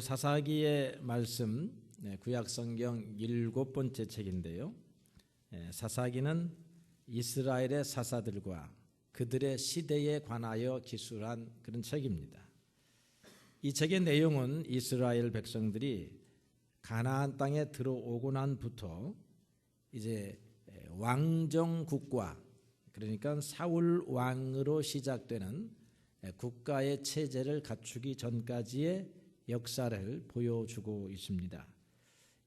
오늘 사사기의 말씀 구약성경 7번째 책인데요. 사사기는 이스라엘의 사사들과 그들의 시대에 관하여 기술한 그런 책입니다. 이 책의 내용은 이스라엘 백성들이 가나안 땅에 들어오고 난부터 이제 왕정국가, 그러니까 사울 왕으로 시작되는 국가의 체제를 갖추기 전까지의 역사를 보여주고 있습니다.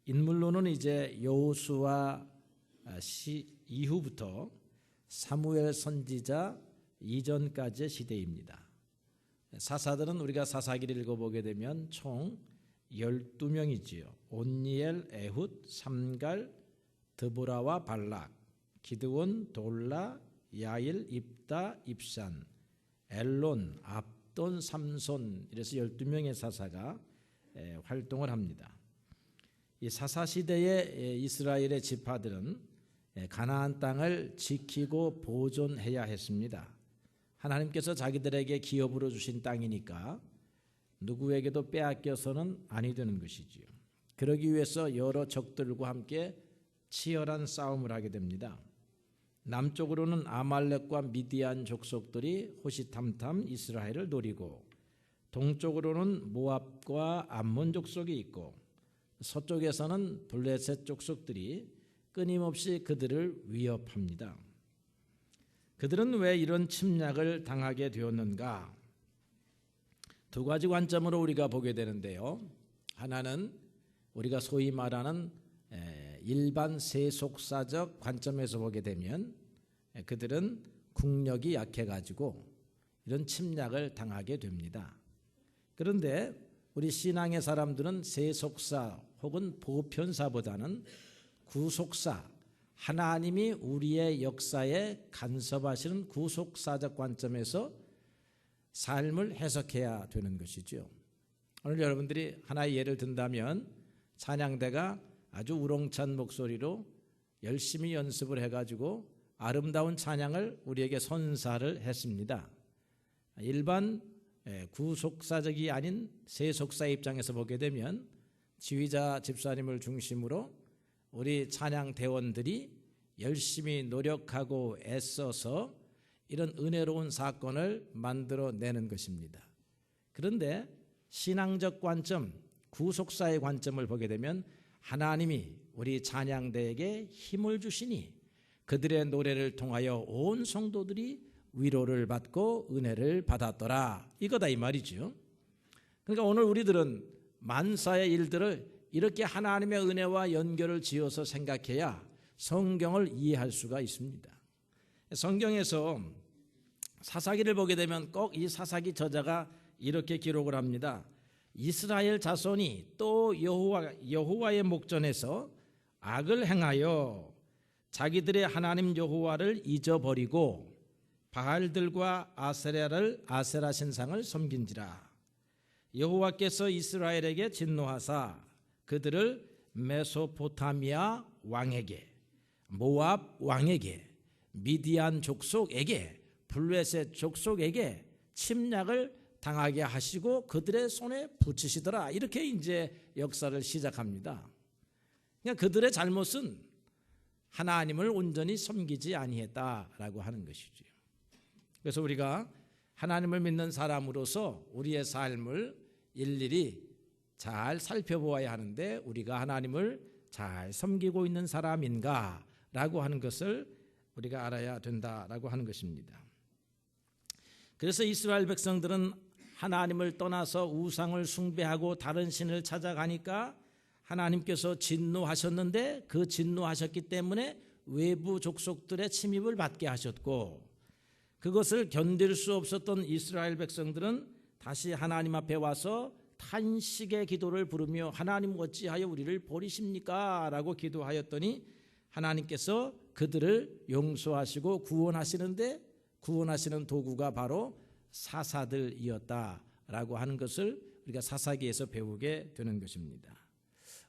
인물로는 이제 여호수아 이후부터 사무엘 선지자 이전까지의 시대입니다. 사사들은 우리가 사사기를 읽어보게 되면 총 12명이지요. 온니엘, 에훗, 삼갈, 드보라와 발락, 기드온, 돌라, 야일, 입다, 입산, 엘론, 압돈, 삼손, 이래서 12명의 사사가 활동을 합니다. 이 사사시대의 이스라엘의 지파들은 가나안 땅을 지키고 보존해야 했습니다. 하나님께서 자기들에게 기업으로 주신 땅이니까 누구에게도 빼앗겨서는 아니 되는 것이지요. 그러기 위해서 여러 적들과 함께 치열한 싸움을 하게 됩니다. 남쪽으로는 아말렉과 미디안 족속들이 호시탐탐 이스라엘을 노리고, 동쪽으로는 모압과 암몬 족속이 있고, 서쪽에서는 블레셋 족속들이 끊임없이 그들을 위협합니다. 그들은 왜 이런 침략을 당하게 되었는가? 두 가지 관점으로 우리가 보게 되는데요. 하나는 우리가 소위 말하는 일반 세속사적 관점에서 보게 되면 그들은 국력이 약해가지고 이런 침략을 당하게 됩니다. 그런데 우리 신앙의 사람들은 세속사 혹은 보편사보다는 구속사, 하나님이 우리의 역사에 간섭하시는 구속사적 관점에서 삶을 해석해야 되는 것이죠. 오늘 여러분들이 하나의 예를 든다면 찬양대가 아주 우렁찬 목소리로 열심히 연습을 해가지고 아름다운 찬양을 우리에게 선사를 했습니다. 일반 구속사적이 아닌 세속사 입장에서 보게 되면 지휘자 집사님을 중심으로 우리 찬양 대원들이 열심히 노력하고 애써서 이런 은혜로운 사건을 만들어내는 것입니다. 그런데 신앙적 관점, 구속사의 관점을 보게 되면 하나님이 우리 찬양대에게 힘을 주시니 그들의 노래를 통하여 온 성도들이 위로를 받고 은혜를 받았더라, 이거다 이 말이죠. 그러니까 오늘 우리들은 만사의 일들을 이렇게 하나님의 은혜와 연결을 지어서 생각해야 성경을 이해할 수가 있습니다. 성경에서 사사기를 보게 되면 꼭 이 사사기 저자가 이렇게 기록을 합니다. 이스라엘 자손이 또 여호와의 목전에서 악을 행하여 자기들의 하나님 여호와를 잊어버리고 바알들과 아세라 신상을 섬긴지라. 여호와께서 이스라엘에게 진노하사 그들을 메소포타미아 왕에게, 모압 왕에게, 미디안 족속에게, 블레셋 족속에게 침략을 당하게 하시고 그들의 손에 붙이시더라. 이렇게 이제 역사를 시작합니다. 그러니까 그들의 잘못은 하나님을 온전히 섬기지 아니했다라고 하는 것이죠. 그래서 우리가 하나님을 믿는 사람으로서 우리의 삶을 일일이 잘 살펴보아야 하는데, 우리가 하나님을 잘 섬기고 있는 사람인가라고 하는 것을 우리가 알아야 된다라고 하는 것입니다. 그래서 이스라엘 백성들은 하나님을 떠나서 우상을 숭배하고 다른 신을 찾아가니까 하나님께서 진노하셨는데, 그 진노하셨기 때문에 외부 족속들의 침입을 받게 하셨고, 그것을 견딜 수 없었던 이스라엘 백성들은 다시 하나님 앞에 와서 탄식의 기도를 부르며 하나님 어찌하여 우리를 버리십니까? 라고 기도하였더니 하나님께서 그들을 용서하시고 구원하시는데, 구원하시는 도구가 바로 사사들이었다라고 하는 것을 우리가 사사기에서 배우게 되는 것입니다.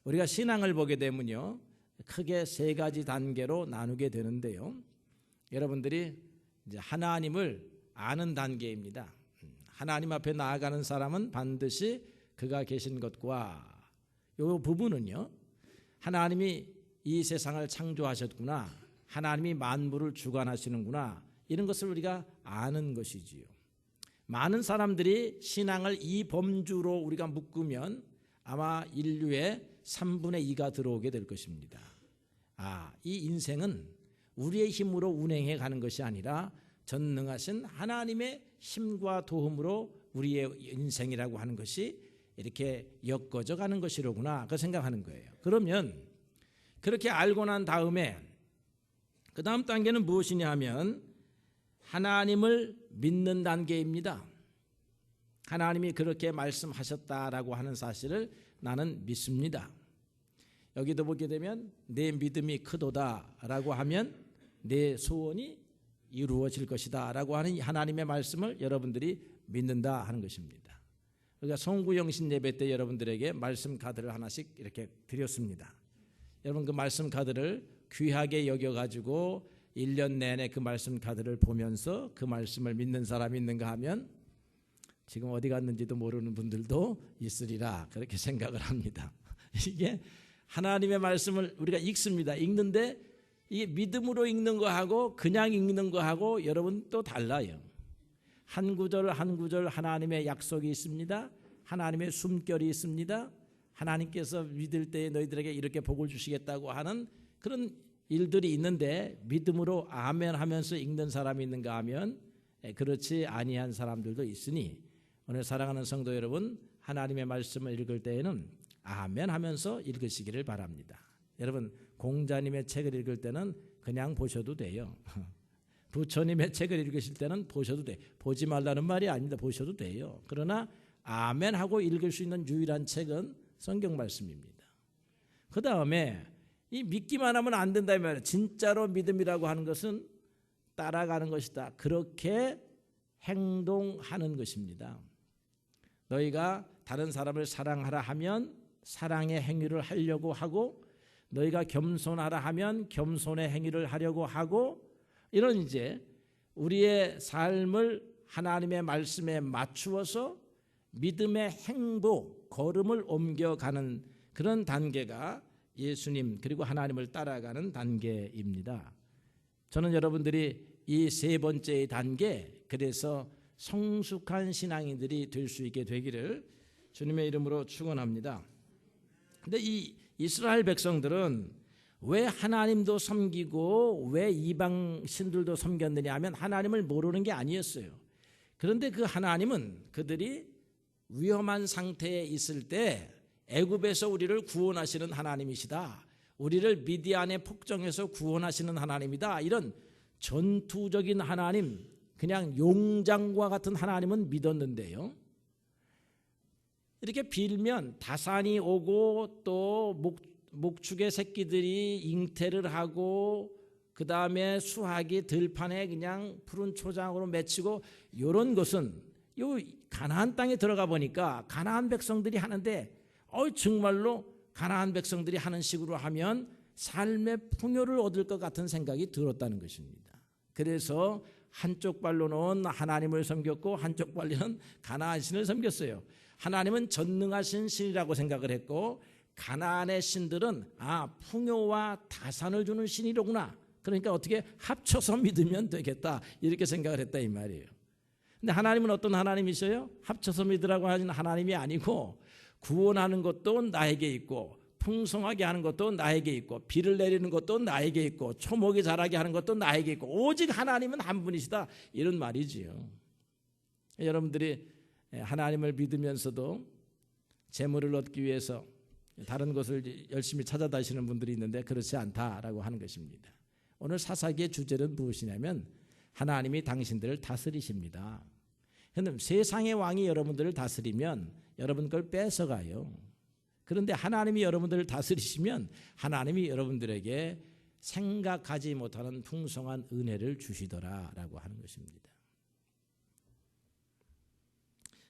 우리가 신앙을 보게 되면요, 크게 세 가지 단계로 나누게 되는데요. 여러분들이 이제 하나님을 아는 단계입니다. 하나님 앞에 나아가는 사람은 반드시 그가 계신 것과 이 부분은요, 하나님이 이 세상을 창조하셨구나, 하나님이 만물을 주관하시는구나, 이런 것을 우리가 아는 것이지요. 많은 사람들이 신앙을 이 범주로 우리가 묶으면 아마 인류의 3분의 2가 들어오게 될 것입니다. 이 인생은 우리의 힘으로 운행해 가는 것이 아니라 전능하신 하나님의 힘과 도움으로 우리의 인생이라고 하는 것이 이렇게 엮어져 가는 것이로구나, 그 생각하는 거예요. 그러면 그렇게 알고 난 다음에 그 다음 단계는 무엇이냐 하면 하나님을 믿는 단계입니다. 하나님이 그렇게 말씀하셨다라고 하는 사실을 나는 믿습니다. 여기도 보게 되면 내 믿음이 크도다라고 하면 내 소원이 이루어질 것이다 라고 하는 하나님의 말씀을 여러분들이 믿는다 하는 것입니다. 그러니까 송구영신 예배 때 여러분들에게 말씀 카드를 하나씩 이렇게 드렸습니다. 여러분 그 말씀 카드를 귀하게 여겨가지고 1년 내내 그 말씀 카드를 보면서 그 말씀을 믿는 사람이 있는가 하면 지금 어디 갔는지도 모르는 분들도 있으리라, 그렇게 생각을 합니다. 이게 하나님의 말씀을 우리가 읽습니다. 읽는데 이게 믿음으로 읽는 거하고 그냥 읽는 거하고 여러분 또 달라요. 한 구절 한 구절 하나님의 약속이 있습니다. 하나님의 숨결이 있습니다. 하나님께서 믿을 때 너희들에게 이렇게 복을 주시겠다고 하는 그런 일들이 있는데 믿음으로 아멘 하면서 읽는 사람이 있는가 하면 그렇지 아니한 사람들도 있으니 오늘 사랑하는 성도 여러분, 하나님의 말씀을 읽을 때에는 아멘 하면서 읽으시기를 바랍니다. 여러분 공자님의 책을 읽을 때는 그냥 보셔도 돼요. 부처님의 책을 읽으실 때는 보셔도 돼. 보지 말라는 말이 아닙니다. 보셔도 돼요. 그러나 아멘 하고 읽을 수 있는 유일한 책은 성경 말씀입니다. 그 다음에 이 믿기만 하면 안 된다 말이에요. 진짜로 믿음이라고 하는 것은 따라가는 것이다. 그렇게 행동하는 것입니다. 너희가 다른 사람을 사랑하라 하면 사랑의 행위를 하려고 하고, 너희가 겸손하라 하면 겸손의 행위를 하려고 하고, 이런 이제 우리의 삶을 하나님의 말씀에 맞추어서 믿음의 행보, 걸음을 옮겨가는 그런 단계가 예수님 그리고 하나님을 따라가는 단계입니다. 저는 여러분들이 이 세 번째 단계, 그래서 성숙한 신앙인들이 될 수 있게 되기를 주님의 이름으로 축원합니다. 근데 이 이스라엘 백성들은 왜 하나님도 섬기고 왜 이방 신들도 섬겼느냐 하면 하나님을 모르는 게 아니었어요. 그런데 그 하나님은 그들이 위험한 상태에 있을 때 애굽에서 우리를 구원하시는 하나님이시다, 우리를 미디안의 폭정에서 구원하시는 하나님이다, 이런 전투적인 하나님, 그냥 용장과 같은 하나님은 믿었는데요, 이렇게 빌면 다산이 오고 또 목축의 새끼들이 잉태를 하고 그 다음에 수학이 들판에 그냥 푸른 초장으로 맺히고, 이런 것은 요 가나안 땅에 들어가 보니까 가나안 백성들이 하는데 정말로 가나안 백성들이 하는 식으로 하면 삶의 풍요를 얻을 것 같은 생각이 들었다는 것입니다. 그래서 한쪽 발로는 하나님을 섬겼고 한쪽 발로는 가나안 신을 섬겼어요. 하나님은 전능하신 신이라고 생각을 했고 가나안의 신들은 풍요와 다산을 주는 신이로구나, 그러니까 어떻게 합쳐서 믿으면 되겠다, 이렇게 생각을 했다 이 말이에요. 근데 하나님은 어떤 하나님이셔요? 합쳐서 믿으라고 하는 하나님이 아니고 구원하는 것도 나에게 있고 풍성하게 하는 것도 나에게 있고 비를 내리는 것도 나에게 있고 초목이 자라게 하는 것도 나에게 있고 오직 하나님은 한 분이시다, 이런 말이지요. 여러분들이 하나님을 믿으면서도 재물을 얻기 위해서 다른 것을 열심히 찾아다니시는 분들이 있는데 그렇지 않다라고 하는 것입니다. 오늘 사사기의 주제는 무엇이냐면 하나님이 당신들을 다스리십니다. 그런데 세상의 왕이 여러분들을 다스리면 여러분 걸 뺏어가요. 그런데 하나님이 여러분들을 다스리시면 하나님이 여러분들에게 생각하지 못하는 풍성한 은혜를 주시더라라고 하는 것입니다.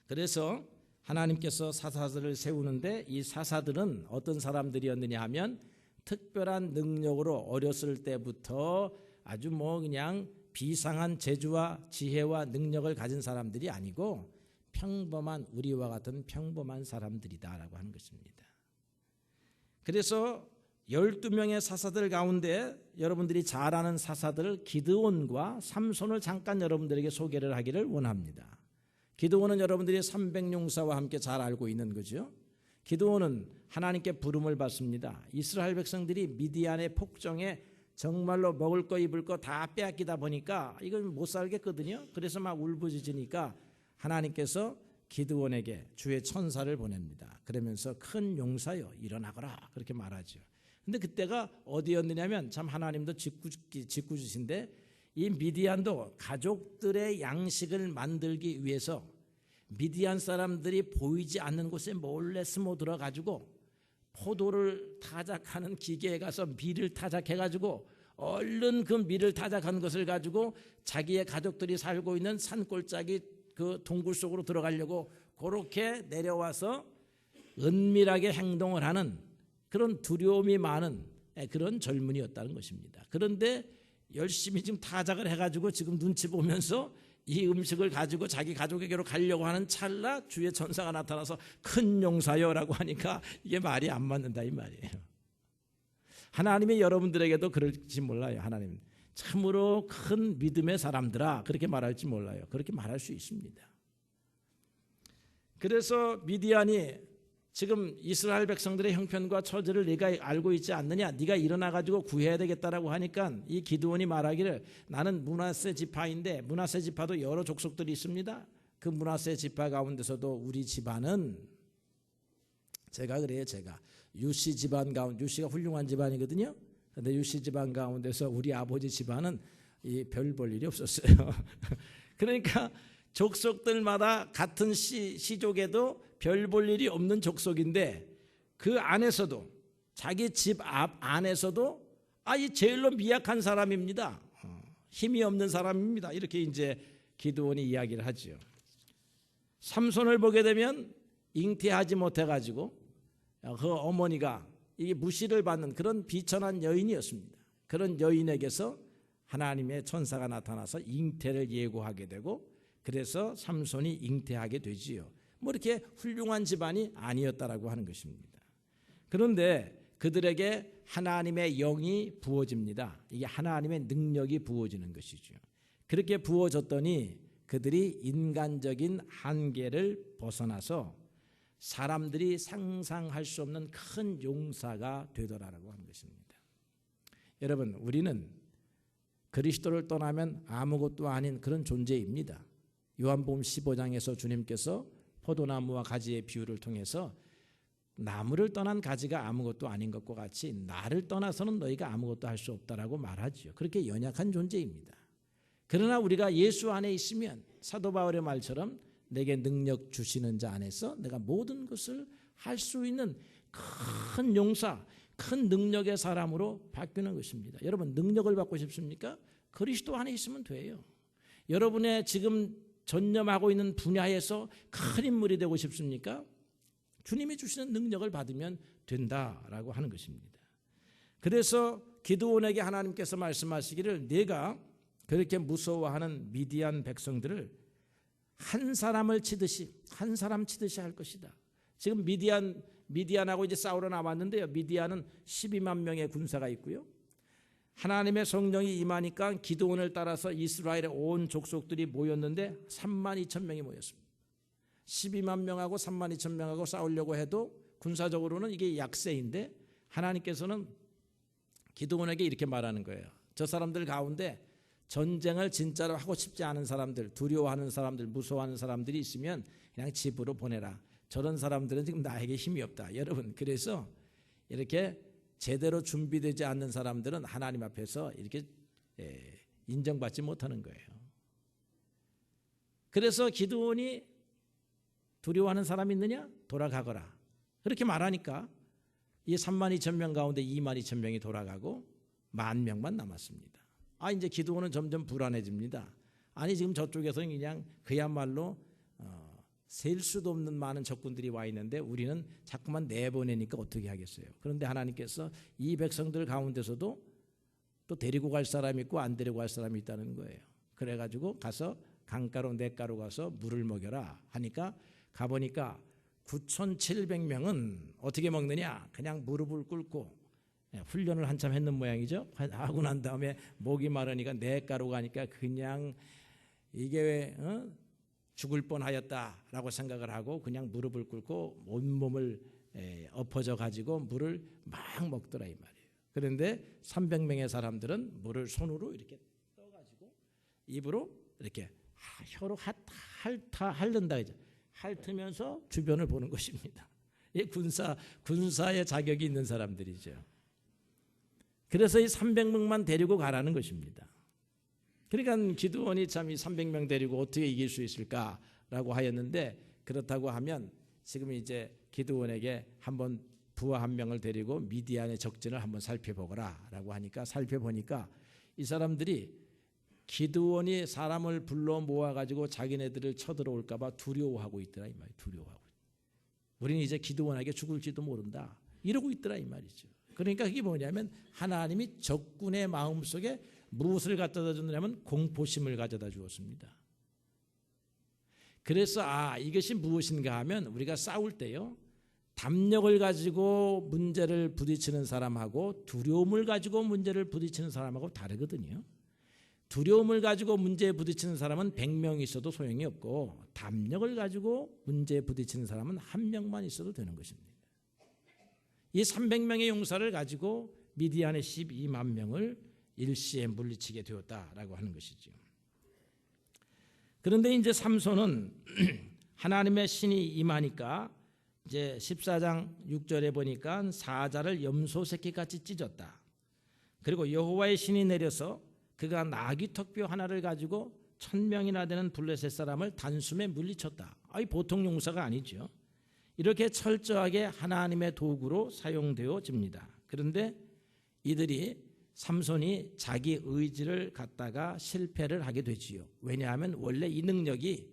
그래서 하나님께서 사사들을 세우는데 이 사사들은 어떤 사람들이었느냐 하면 특별한 능력으로 어렸을 때부터 아주 그냥 비상한 재주와 지혜와 능력을 가진 사람들이 아니고 평범한 우리와 같은 평범한 사람들이다라고 하는 것입니다. 그래서 12명의 사사들 가운데 여러분들이 잘 아는 사사들 기드온과 삼손을 잠깐 여러분들에게 소개를 하기를 원합니다. 기드온은 여러분들이 300용사와 함께 잘 알고 있는 거죠. 기드온은 하나님께 부름을 받습니다. 이스라엘 백성들이 미디안의 폭정에 정말로 먹을 거 입을 거 다 빼앗기다 보니까 이건 못 살겠거든요. 그래서 막 울부짖으니까 하나님께서 기드온에게 주의 천사를 보냅니다. 그러면서 큰 용사여 일어나거라 그렇게 말하죠. 근데 그때가 어디였느냐면 참 하나님도 짓궂으신데 이 미디안도 가족들의 양식을 만들기 위해서 미디안 사람들이 보이지 않는 곳에 몰래 숨어 들어가지고 포도를 타작하는 기계에 가서 밀을 타작해가지고 얼른 그 밀을 타작한 것을 가지고 자기의 가족들이 살고 있는 산골짜기 그 동굴 속으로 들어가려고 그렇게 내려와서 은밀하게 행동을 하는 그런 두려움이 많은 그런 젊은이였다는 것입니다. 그런데 열심히 지금 타작을 해가지고 지금 눈치 보면서 이 음식을 가지고 자기 가족에게로 가려고 하는 찰나 주의 천사가 나타나서 큰 용사여라고 하니까 이게 말이 안 맞는다 이 말이에요. 하나님이 여러분들에게도 그럴지 몰라요. 하나님 참으로 큰 믿음의 사람들아 그렇게 말할지 몰라요. 그렇게 말할 수 있습니다. 그래서 미디안이 지금 이스라엘 백성들의 형편과 처지를 네가 알고 있지 않느냐, 네가 일어나가지고 구해야 되겠다라고 하니까 이 기드온이 말하기를 나는 므낫세 지파인데 므낫세 지파도 여러 족속들이 있습니다. 그 므낫세 지파 가운데서도 우리 집안은 제가 그래요. 제가 유시 집안 가운데 유시가 훌륭한 집안이거든요. 그런데 유시 집안 가운데서 우리 아버지 집안은 별 볼 일이 없었어요. 그러니까 족속들마다 같은 시족에도 별 볼 일이 없는 족속인데 그 안에서도 자기 집 앞 안에서도 이 제일로 미약한 사람입니다. 힘이 없는 사람입니다. 이렇게 이제 기드온이 이야기를 하죠. 삼손을 보게 되면 잉태하지 못해가지고 그 어머니가 이게 무시를 받는 그런 비천한 여인이었습니다. 그런 여인에게서 하나님의 천사가 나타나서 잉태를 예고하게 되고 그래서 삼손이 잉태하게 되지요. 뭐 이렇게 훌륭한 집안이 아니었다라고 하는 것입니다. 그런데 그들에게 하나님의 영이 부어집니다. 이게 하나님의 능력이 부어지는 것이죠. 그렇게 부어졌더니 그들이 인간적인 한계를 벗어나서 사람들이 상상할 수 없는 큰 용사가 되더라라고 하는 것입니다. 여러분, 우리는 그리스도를 떠나면 아무것도 아닌 그런 존재입니다. 요한복음 15장에서 주님께서 포도나무와 가지의 비유를 통해서 나무를 떠난 가지가 아무것도 아닌 것과 같이 나를 떠나서는 너희가 아무것도 할 수 없다라고 말하죠. 그렇게 연약한 존재입니다. 그러나 우리가 예수 안에 있으면 사도 바울의 말처럼 내게 능력 주시는 자 안에서 내가 모든 것을 할 수 있는 큰 용사, 큰 능력의 사람으로 바뀌는 것입니다. 여러분 능력을 받고 싶습니까? 그리스도 안에 있으면 돼요. 여러분의 지금 전념하고 있는 분야에서 큰 인물이 되고 싶습니까? 주님이 주시는 능력을 받으면 된다라고 하는 것입니다. 그래서 기드온에게 하나님께서 말씀하시기를 내가 그렇게 무서워하는 미디안 백성들을 한 사람을 치듯이 한 사람 치듯이 할 것이다. 지금 미디안하고 이제 싸우러 나왔는데요. 미디안은 12만 명의 군사가 있고요. 하나님의 성령이 임하니까 기드온을 따라서 이스라엘의 온 족속들이 모였는데 3만 2천 명이 모였습니다. 12만 명하고 3만 2천 명하고 싸우려고 해도 군사적으로는 이게 약세인데 하나님께서는 기드온에게 이렇게 말하는 거예요. 저 사람들 가운데 전쟁을 진짜로 하고 싶지 않은 사람들, 두려워하는 사람들, 무서워하는 사람들이 있으면 그냥 집으로 보내라. 저런 사람들은 지금 나에게 힘이 없다. 여러분, 그래서 이렇게 제대로 준비되지 않는 사람들은 하나님 앞에서 이렇게 인정받지 못하는 거예요. 그래서 기드온이 두려워하는 사람이 있느냐? 돌아가거라. 그렇게 말하니까 이 3만 2천 명 가운데 2만 2천 명이 돌아가고 1만 명만 남았습니다. 이제 기드온은 점점 불안해집니다. 아니 지금 저쪽에서는 그냥 그야말로 셀 수도 없는 많은 적군들이 와 있는데 우리는 자꾸만 내보내니까 어떻게 하겠어요. 그런데 하나님께서 이 백성들 가운데서도 또 데리고 갈 사람이 있고 안 데리고 갈 사람이 있다는 거예요. 그래가지고 가서 강가로 냇가로 가서 물을 먹여라 하니까 가보니까 9,700명은 어떻게 먹느냐, 그냥 무릎을 꿇고 훈련을 한참 했는 모양이죠. 하고 난 다음에 목이 마르니까 냇가로 가니까 그냥 이게 왜 죽을 뻔하였다라고 생각을 하고 그냥 무릎을 꿇고 온몸을 엎어져 가지고 물을 막 먹더라 이 말이에요. 그런데 300명의 사람들은 물을 손으로 이렇게 떠가지고 입으로 이렇게 혀로 핥는다 이제 핥으면서 주변을 보는 것입니다. 이 군사의 자격이 있는 사람들이죠. 그래서 이 300명만 데리고 가라는 것입니다. 그러니까 기드온이 참 이 300명 데리고 어떻게 이길 수 있을까라고 하였는데, 그렇다고 하면 지금 이제 기드온에게 한번 부하 한 명을 데리고 미디안의 적진을 한번 살펴보거라라고 하니까 살펴보니까 이 사람들이 기드온이 사람을 불러 모아가지고 자기네들을 쳐들어올까봐 두려워하고 있더라 이 말이에요. 두려워하고. 우리는 이제 기드온에게 죽을지도 모른다 이러고 있더라 이 말이죠. 그러니까 그게 뭐냐면 하나님이 적군의 마음속에 무엇을 갖다 주느냐면 공포심을 가져다 주었습니다. 그래서 이것이 무엇인가 하면 우리가 싸울 때요, 담력을 가지고 문제를 부딪히는 사람하고 두려움을 가지고 문제를 부딪히는 사람하고 다르거든요. 두려움을 가지고 문제에 부딪히는 사람은 100명이 있어도 소용이 없고 담력을 가지고 문제에 부딪히는 사람은 한 명만 있어도 되는 것입니다. 이 300명의 용사를 가지고 미디안의 12만 명을 일시에 물리치게 되었다라고 하는 것이죠. 그런데 이제 삼손은 하나님의 신이 임하니까 이제 14장 6절에 보니까 사자를 염소 새끼같이 찢었다. 그리고 여호와의 신이 내려서 그가 나귀 턱뼈 하나를 가지고 1000명이나 되는 블레셋 사람을 단숨에 물리쳤다. 이 보통 용사가 아니죠. 이렇게 철저하게 하나님의 도구로 사용되어집니다. 그런데 이들이 삼손이 자기 의지를 갖다가 실패를 하게 되지요. 왜냐하면 원래 이 능력이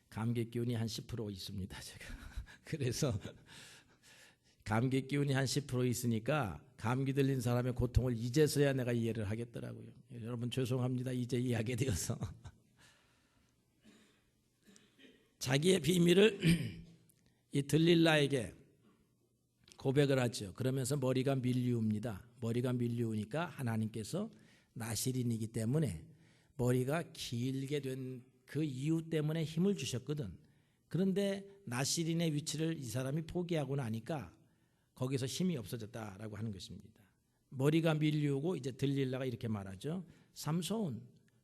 감기 기운이 한 10% 있습니다. 제가 그래서 감기 기운이 한 10% 있으니까 감기 들린 사람의 고통을 이제서야 내가 이해를 하겠더라고요. 여러분 죄송합니다. 이제 이해하게 되어서 자기의 비밀을 이 들릴라에게 고백을 하죠. 그러면서 머리가 밀리웁니다. 머리가 밀리우니까 하나님께서 나실인이기 때문에 머리가 길게 된 그 이유 때문에 힘을 주셨거든. 그런데 나실인의 위치를 이 사람이 포기하고 나니까 거기서 힘이 없어졌다라고 하는 것입니다. 머리가 밀리우고 이제 들릴라가 이렇게 말하죠. 삼손,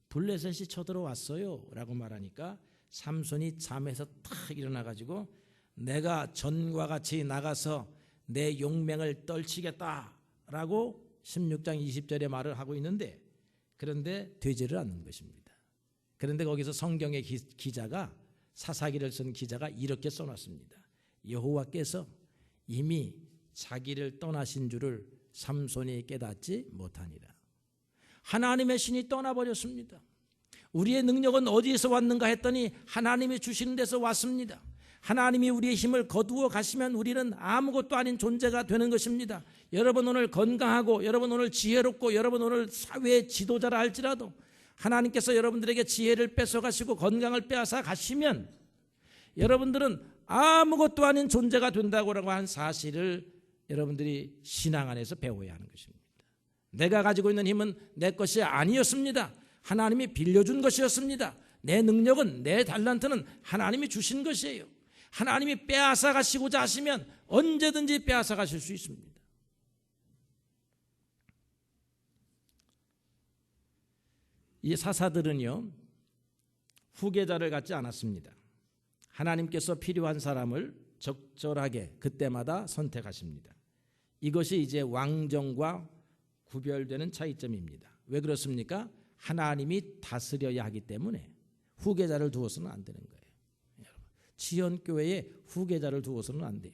블레셋이 쳐들어왔어요 라고 말하니까 삼손이 잠에서 탁 일어나가지고 내가 전과 같이 나가서 내 용맹을 떨치겠다라고 16장 20절에 말을 하고 있는데, 그런데 되지를 않는 것입니다. 그런데 거기서 성경의 기자가, 사사기를 쓴 기자가 이렇게 써놨습니다. 여호와께서 이미 자기를 떠나신 줄을 삼손이 깨닫지 못하니라. 하나님의 신이 떠나버렸습니다. 우리의 능력은 어디에서 왔는가 했더니 하나님이 주시는 데서 왔습니다. 하나님이 우리의 힘을 거두어 가시면 우리는 아무것도 아닌 존재가 되는 것입니다. 여러분 오늘 건강하고, 여러분 오늘 지혜롭고, 여러분 오늘 사회의 지도자라 할지라도 하나님께서 여러분들에게 지혜를 뺏어가시고 건강을 빼앗아 가시면 여러분들은 아무것도 아닌 존재가 된다고 하는 사실을 여러분들이 신앙 안에서 배워야 하는 것입니다. 내가 가지고 있는 힘은 내 것이 아니었습니다. 하나님이 빌려준 것이었습니다. 내 능력은, 내 달란트는 하나님이 주신 것이에요. 하나님이 빼앗아 가시고자 하시면 언제든지 빼앗아 가실 수 있습니다. 이 사사들은요, 후계자를 갖지 않았습니다. 하나님께서 필요한 사람을 적절하게 그때마다 선택하십니다. 이것이 이제 왕정과 구별되는 차이점입니다. 왜 그렇습니까? 하나님이 다스려야 하기 때문에 후계자를 두어서는 안 되는 거예요. 지연교회에 후계자를 두어서는 안 돼요.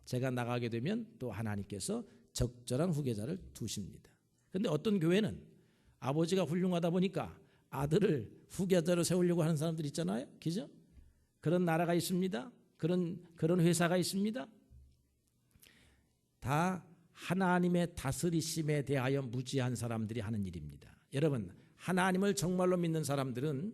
제가 나가게 되면 또 하나님께서 적절한 후계자를 두십니다. 그런데 어떤 교회는 아버지가 훌륭하다 보니까 아들을 후계자로 세우려고 하는 사람들 있잖아요. 그죠? 그런 나라가 있습니다. 그런 회사가 있습니다. 다 하나님의 다스리심에 대하여 무지한 사람들이 하는 일입니다. 여러분, 하나님을 정말로 믿는 사람들은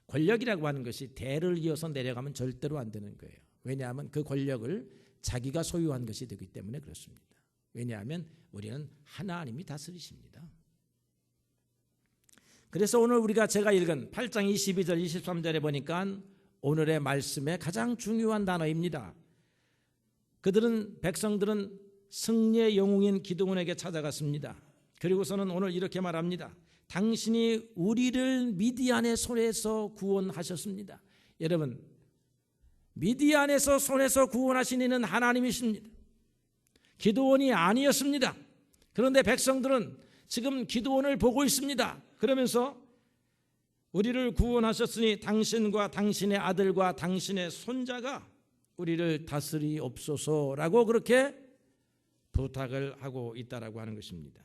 권력이라고 하는 것이 대를 이어서 내려가면 절대로 안 되는 거예요. 왜냐하면 그 권력을 자기가 소유한 것이 되기 때문에 그렇습니다. 왜냐하면 우리는 하나님이 다스리십니다. 그래서 오늘 제가 읽은 8장 22절 23절에 보니까 오늘의 말씀의 가장 중요한 단어입니다. 백성들은 승리의 영웅인 기드온에게 찾아갔습니다. 그리고서는 오늘 이렇게 말합니다. 당신이 우리를 미디안의 손에서 구원하셨습니다. 여러분, 미디안에서 손에서 구원하신 이는 하나님이십니다. 기드온이 아니었습니다. 그런데 백성들은 지금 기드온을 보고 있습니다. 그러면서 우리를 구원하셨으니 당신과 당신의 아들과 당신의 손자가 우리를 다스리옵소서라고 그렇게 부탁을 하고 있다라고 하는 것입니다.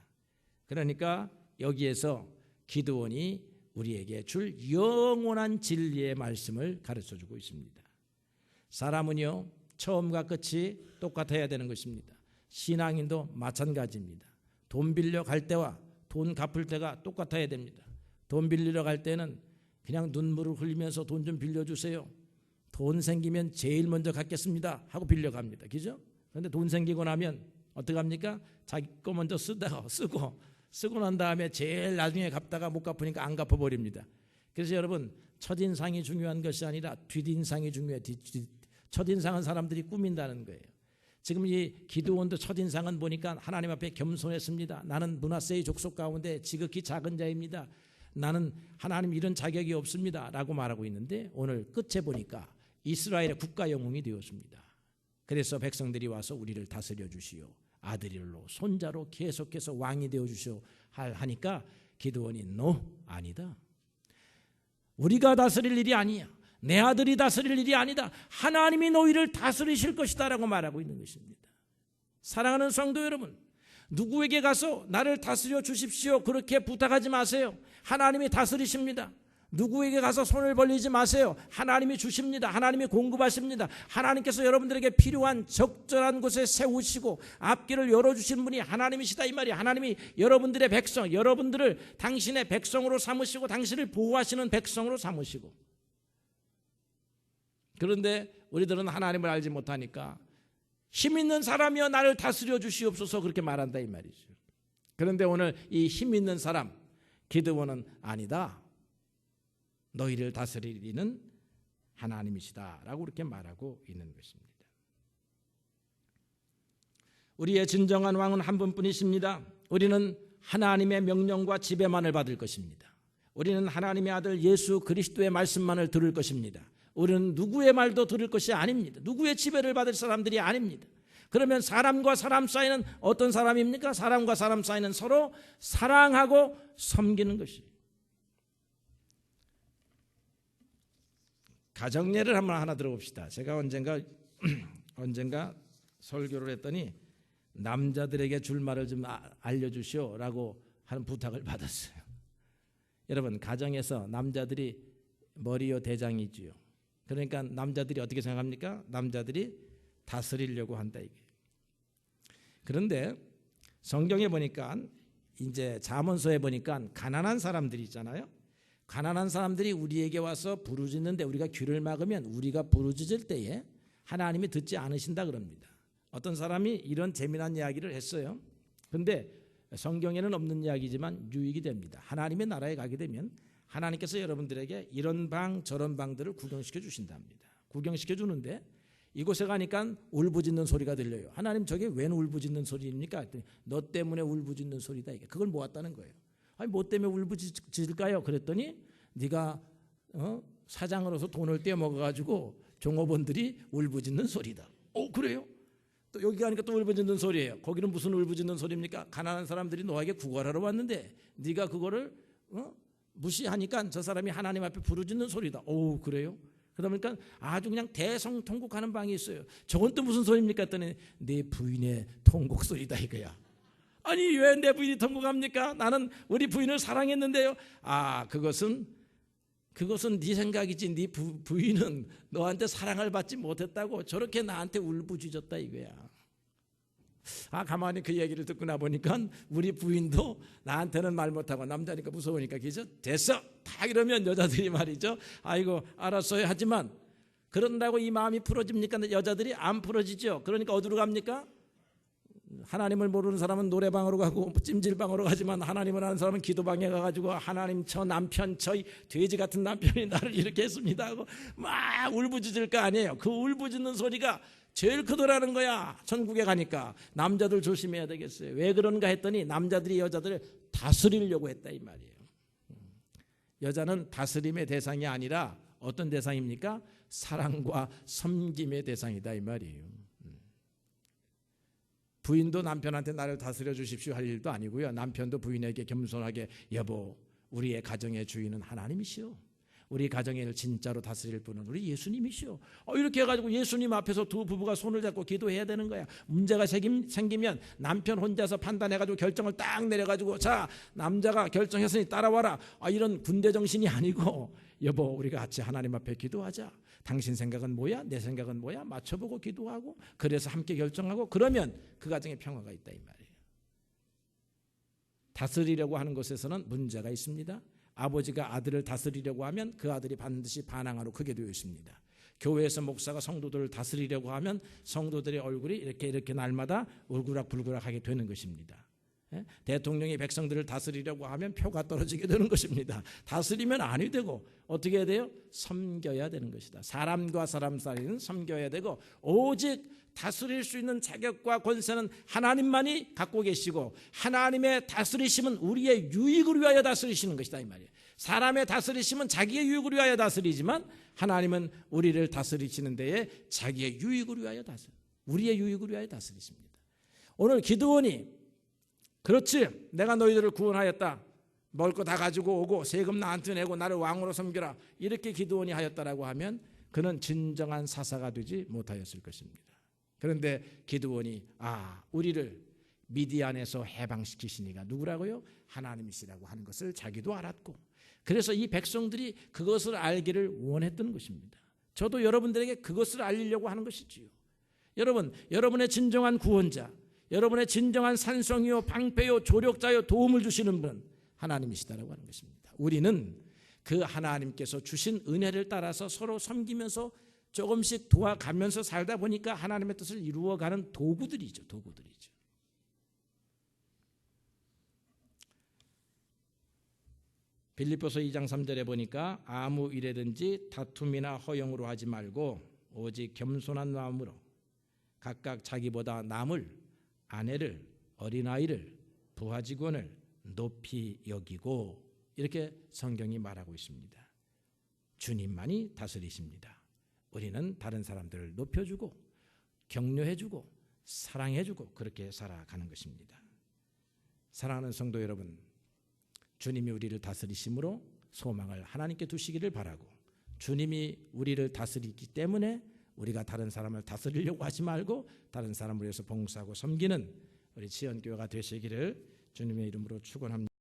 그러니까 여기에서 기드온이 우리에게 줄 영원한 진리의 말씀을 가르쳐주고 있습니다. 사람은요, 처음과 끝이 똑같아야 되는 것입니다. 신앙인도 마찬가지입니다. 돈 빌려 갈 때와 돈 갚을 때가 똑같아야 됩니다. 돈 빌리러 갈 때는 그냥 눈물을 흘리면서 돈 좀 빌려주세요. 돈 생기면 제일 먼저 갚겠습니다 하고 빌려갑니다. 그죠? 그런데 돈 생기고 나면 어떻게 합니까? 자기 거 먼저 쓰고 난 다음에 제일 나중에 갚다가 못 갚으니까 안 갚아버립니다. 그래서 여러분, 첫인상이 중요한 것이 아니라 뒷인상이 중요해요. 첫인상은 사람들이 꾸민다는 거예요. 지금 이 기드온도 첫인상은 보니까 하나님 앞에 겸손했습니다. 나는 므낫세의 족속 가운데 지극히 작은 자입니다. 나는 하나님 이런 자격이 없습니다 라고 말하고 있는데 오늘 끝에 보니까 이스라엘의 국가 영웅이 되었습니다. 그래서 백성들이 와서 우리를 다스려 주시오, 아들로 손자로 계속해서 왕이 되어 주시오 하니까 기드온이 아니다. 우리가 다스릴 일이 아니야. 내 아들이 다스릴 일이 아니다. 하나님이 너희를 다스리실 것이다 라고 말하고 있는 것입니다. 사랑하는 성도 여러분, 누구에게 가서 나를 다스려 주십시오 그렇게 부탁하지 마세요. 하나님이 다스리십니다. 누구에게 가서 손을 벌리지 마세요. 하나님이 주십니다. 하나님이 공급하십니다. 하나님께서 여러분들에게 필요한 적절한 곳에 세우시고 앞길을 열어주신 분이 하나님이시다 이 말이에요. 하나님이 여러분들의 백성, 여러분들을 당신의 백성으로 삼으시고 당신을 보호하시는 백성으로 삼으시고, 그런데 우리들은 하나님을 알지 못하니까 힘 있는 사람이여 나를 다스려 주시옵소서 그렇게 말한다 이 말이죠. 그런데 오늘 이 힘 있는 사람 기드온은 아니다. 너희를 다스리는 하나님이시다라고 그렇게 말하고 있는 것입니다. 우리의 진정한 왕은 한 분뿐이십니다. 우리는 하나님의 명령과 지배만을 받을 것입니다. 우리는 하나님의 아들 예수 그리스도의 말씀만을 들을 것입니다. 우리는 누구의 말도 들을 것이 아닙니다. 누구의 지배를 받을 사람들이 아닙니다. 그러면 사람과 사람 사이는 어떤 사람입니까? 사람과 사람 사이는 서로 사랑하고 섬기는 것이. 가정 예를 한번 하나 들어봅시다. 제가 언젠가 설교를 했더니 남자들에게 줄 말을 좀 알려주시오라고 하는 부탁을 받았어요. 여러분, 가정에서 남자들이 머리요 대장이지요. 그러니까 남자들이 어떻게 생각합니까? 남자들이 다스리려고 한다 이게. 그런데 성경에 보니까 이제 잠언서에 보니까 가난한 사람들이 있잖아요. 가난한 사람들이 우리에게 와서 부르짖는데 우리가 귀를 막으면 우리가 부르짖을 때에 하나님이 듣지 않으신다 그럽니다. 어떤 사람이 이런 재미난 이야기를 했어요. 그런데 성경에는 없는 이야기지만 유익이 됩니다. 하나님의 나라에 가게 되면 하나님께서 여러분들에게 이런 방 저런 방들을 구경시켜 주신답니다. 구경시켜 주는데 이곳에 가니까 울부짖는 소리가 들려요. 하나님, 저게 웬 울부짖는 소리입니까? 너 때문에 울부짖는 소리다 이게. 그걸 모았다는 거예요. 아니, 뭐 때문에 울부짖을까요? 그랬더니 네가 사장으로서 돈을 떼먹어가지고 종업원들이 울부짖는 소리다. 그래요? 또 여기 가니까 또 울부짖는 소리예요. 거기는 무슨 울부짖는 소리입니까? 가난한 사람들이 너에게 구걸하러 왔는데 네가 그거를 무시하니까 저 사람이 하나님 앞에 부르짖는 소리다. 그래요? 그러니까 아주 그냥 대성통곡하는 방이 있어요. 저건 또 무슨 소리입니까? 했더니 내 부인의 통곡 소리다 이거야. 아니, 왜 내 부인이 통곡합니까? 나는 우리 부인을 사랑했는데요. 그것은 네 생각이지. 네 부인은 너한테 사랑을 받지 못했다고 저렇게 나한테 울부짖었다 이거야. 가만히 그 얘기를 듣고 나 보니까 우리 부인도 나한테는 말 못하고 남자니까 무서우니까 그죠? 됐어 다 이러면 여자들이 말이죠, 아이고 알았어요 하지만 그런다고 이 마음이 풀어집니까? 여자들이 안 풀어지죠. 그러니까 어디로 갑니까? 하나님을 모르는 사람은 노래방으로 가고 찜질방으로 가지만 하나님을 아는 사람은 기도방에 가가지고 하나님 저 남편 저희 돼지 같은 남편이 나를 이렇게 했습니다 하고 막 울부짖을 거 아니에요. 그 울부짖는 소리가 제일 크더라는 거야. 천국에 가니까 남자들 조심해야 되겠어요. 왜 그런가 했더니 남자들이 여자들을 다스리려고 했다 이 말이에요. 여자는 다스림의 대상이 아니라 어떤 대상입니까? 사랑과 섬김의 대상이다 이 말이에요. 부인도 남편한테 나를 다스려 주십시오 할 일도 아니고요. 남편도 부인에게 겸손하게 여보 우리의 가정의 주인은 하나님이시오. 우리 가정을 진짜로 다스릴 분은 우리 예수님이시오. 이렇게 해가지고 예수님 앞에서 두 부부가 손을 잡고 기도해야 되는 거야. 문제가 생기면 남편 혼자서 판단해가지고 결정을 딱 내려가지고 자 남자가 결정했으니 따라와라. 이런 군대 정신이 아니고 여보 우리가 같이 하나님 앞에 기도하자. 당신 생각은 뭐야? 내 생각은 뭐야? 맞춰보고 기도하고 그래서 함께 결정하고 그러면 그 가정에 평화가 있다 이 말이에요. 다스리려고 하는 것에서는 문제가 있습니다. 아버지가 아들을 다스리려고 하면 그 아들이 반드시 반항하로 크게 되어 있습니다. 교회에서 목사가 성도들을 다스리려고 하면 성도들의 얼굴이 이렇게 날마다 울그락불그락하게 되는 것입니다. 대통령이 백성들을 다스리려고 하면 표가 떨어지게 되는 것입니다. 다스리면 아니 되고 어떻게 해야 돼요? 섬겨야 되는 것이다. 사람과 사람 사이는 섬겨야 되고 오직 다스릴 수 있는 자격과 권세는 하나님만이 갖고 계시고 하나님의 다스리심은 우리의 유익을 위하여 다스리시는 것이다 이 말이에요. 사람의 다스리심은 자기의 유익을 위하여 다스리지만 하나님은 우리를 다스리시는 데에 자기의 유익을 위하여 우리의 유익을 위하여 다스리십니다. 오늘 기드온이 그렇지 내가 너희들을 구원하였다. 먹을 거 다 가지고 오고 세금 나한테 내고 나를 왕으로 섬겨라. 이렇게 기드온이 하였다라고 하면 그는 진정한 사사가 되지 못하였을 것입니다. 그런데 기드온이 우리를 미디안에서 해방시키시니가 누구라고요? 하나님이시라고 하는 것을 자기도 알았고 그래서 이 백성들이 그것을 알기를 원했던 것입니다. 저도 여러분들에게 그것을 알리려고 하는 것이지요. 여러분의 진정한 구원자 여러분의 진정한 산성이요 방패요 조력자요 도움을 주시는 분 하나님이시다라고 하는 것입니다. 우리는 그 하나님께서 주신 은혜를 따라서 서로 섬기면서 조금씩 도와가면서 살다 보니까 하나님의 뜻을 이루어가는 도구들이죠. 빌립보서 2장 3절에 보니까 아무 일에든지 다툼이나 허영으로 하지 말고 오직 겸손한 마음으로 각각 자기보다 남을 아내를 어린아이를 부하 직원을 높이 여기고 이렇게 성경이 말하고 있습니다. 주님만이 다스리십니다. 우리는 다른 사람들을 높여주고 격려해주고 사랑해주고 그렇게 살아가는 것입니다. 사랑하는 성도 여러분, 주님이 우리를 다스리심으로 소망을 하나님께 두시기를 바라고 주님이 우리를 다스리기 때문에 우리가 다른 사람을 다스리려고 하지 말고 다른 사람을 위해서 봉사하고 섬기는 우리 지연교회가 되시기를 주님의 이름으로 축원합니다.